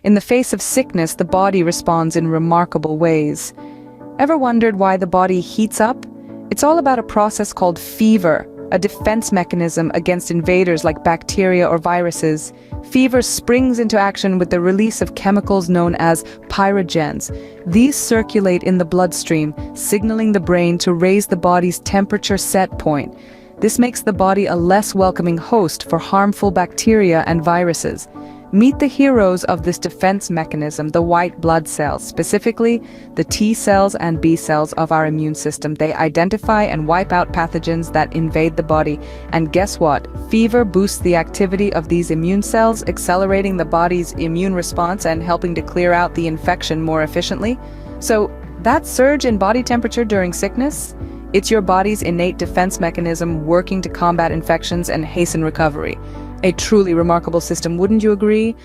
In the face of sickness, the body responds in remarkable ways. Ever wondered why the body heats up? It's all about a process called fever, a defense mechanism against invaders like bacteria or viruses. Fever springs into action with the release of chemicals known as pyrogens. These circulate in the bloodstream, signaling the brain to raise the body's temperature set point. This makes the body a less welcoming host for harmful bacteria and viruses. Meet the heroes of this defense mechanism, the white blood cells, specifically the T cells and B cells of our immune system. They identify and wipe out pathogens that invade the body. And guess what? Fever boosts the activity of these immune cells, accelerating the body's immune response and helping to clear out the infection more efficiently. So, that surge in body temperature during sickness? It's your body's innate defense mechanism working to combat infections and hasten recovery. A truly remarkable system, wouldn't you agree?